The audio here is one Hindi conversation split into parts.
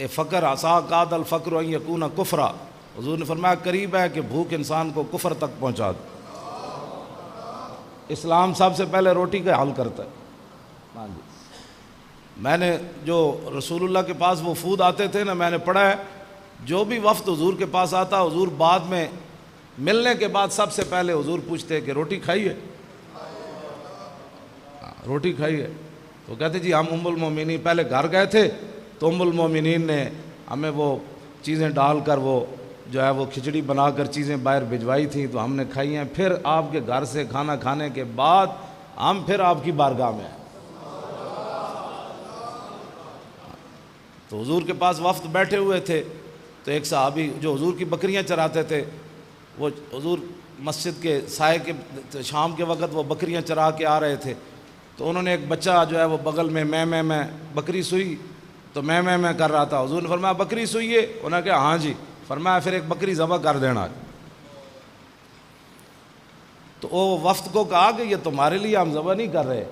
ए फ़क्र आसा कादल फ़क्र यकून कुफ्रा, हुज़ूर ने फरमाया करीब है कि भूख इंसान को कुफ्र तक पहुँचा दे। इस्लाम सबसे पहले रोटी का हल करता है। हाँ जी, मैंने जो रसूलुल्लाह के पास वो फूद आते थे ना, मैंने पढ़ा है जो भी वफ्द हुज़ूर के पास आता, हुज़ूर बाद में मिलने के बाद सबसे पहले हुज़ूर पूछते कि रोटी खाई है, रोटी खाई है। तो कहते जी हम उम्मुल मोमिनीन, पहले घर गए थे तो उम्मुल मोमिनीन ने हमें वो चीज़ें डालकर वो जो है वो खिचड़ी बनाकर चीज़ें बाहर भिजवाई थी तो हमने खाई हैं। फिर आपके घर से खाना खाने के बाद हम फिर आपकी बारगाह में आए। तो हुज़ूर के पास वफ्द बैठे हुए थे, तो एक सहाबी जो हुज़ूर की बकरियां चराते थे, वो हुज़ूर मस्जिद के साए के शाम के वक़्त वो बकरियां चरा के आ रहे थे। तो उन्होंने एक बच्चा जो है वो बगल में मैं बकरी सुई, तो मैं कर रहा था। हुज़ूर ने फरमाया बकरी सुई है? उन्होंने कहा हाँ जी। फरमाया फिर एक बकरी ज़बह कर देना। तो वो वफ्द को कहा कि ये तुम्हारे लिए हम ज़बह नहीं कर रहे,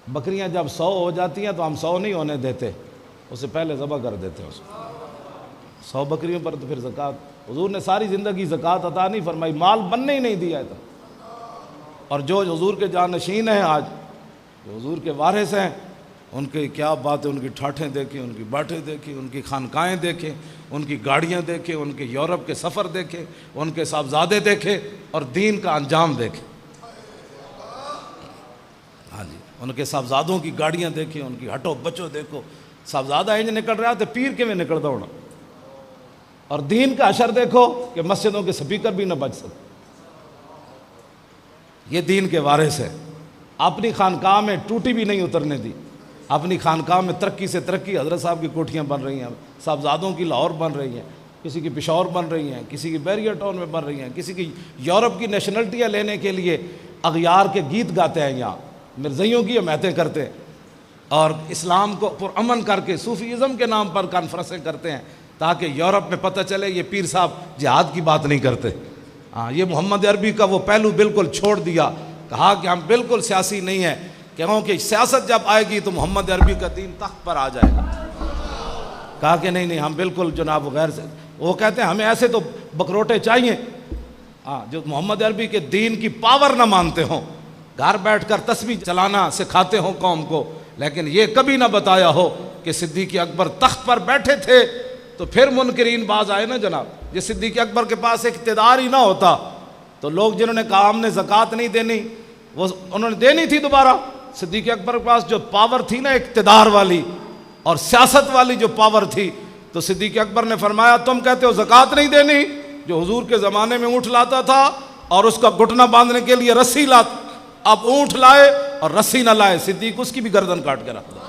बकरियां जब 100 हो जाती हैं तो हम 100 नहीं होने देते, उससे पहले ज़बह कर देते हैं उसको। 100 बकरियों पर तो फिर ज़कात, हुज़ूर ने सारी ज़िंदगी ज़कात अता नहीं फरमाई, माल बनने ही नहीं दिया था। और जो हुज़ूर के जानशीन हैं आज, जो हुज़ूर के वारिस हैं, उनकी क्या बात है, उनकी ठाठें देखें, उनकी बातें देखें, उनकी खानकाएँ देखें, उनकी गाड़ियाँ देखें, उनके यूरोप के सफ़र देखें, उनके साहबजादे देखें और दीन का अंजाम देखें। हाँ जी, उनके साहबजादों की गाड़ियाँ देखें, उनकी हटो बचो देखो, साहबजादा इंज निकल रहा तो पीर के में निकलता होना। और दीन का अशर देखो कि मस्जिदों के स्पीकर भी न बच सकते। ये दीन के वारिस है। अपनी खानकाह में टूटी भी नहीं उतरने दी, अपनी खानकाह में तरक्की से तरक्की। हज़रत साहब की कोठियाँ बन रही हैं, साहबजादों की लाहौर बन रही हैं, किसी की पेशावर बन रही हैं, किसी की बैरियर टाउन में बन रही हैं, किसी की यूरोप की नेशनलिटियाँ लेने के लिए अगयार के गीत गाते हैं, यहाँ मिर्ज़इयों की हमायतें करते हैं और इस्लाम को पुरअमन करके सूफ़ीज़म के नाम पर कॉन्फ्रेंसें करते हैं ताकि यूरोप में पता चले ये पीर साहब जिहाद की बात नहीं करते। हाँ, ये मोहम्मद अरबी का वो पहलू बिल्कुल छोड़ दिया, कहा कि हम बिल्कुल सियासी नहीं है, क्योंकि सियासत जब आएगी तो मोहम्मद अरबी का दीन तख्त पर आ जाएगा। कहा कि नहीं हम बिल्कुल जनाब गैर से, वो कहते हैं हमें ऐसे तो बकरोटे चाहिए हाँ जो मोहम्मद अरबी के दीन की पावर ना मानते हों, घर बैठकर तस्बीह चलाना सिखाते हों कौम को, लेकिन ये कभी ना बताया हो कि सिद्दीक़ अकबर तख्त पर बैठे थे तो फिर मुनकरीन बाज आए ना जनाब। ये सिद्दीक़ अकबर के पास इक़्तिदार ही ना होता तो लोग जिन्होंने कहा हमने ज़कात नहीं देनी, वो उन्होंने देनी थी दोबारा। सिद्दीक़ अकबर के पास जो पावर थी ना इक़्तिदार वाली और सियासत वाली जो पावर थी, तो सिद्दीक़ अकबर ने फरमाया तुम कहते हो ज़कात नहीं देनी, जो हुजूर के ज़माने में ऊँट लाता था और उसका घुटना बांधने के लिए रस्सी लाता, अब ऊँट लाए और रस्सी ना लाए, सिद्दीक़ उसकी भी गर्दन काट के रख दो।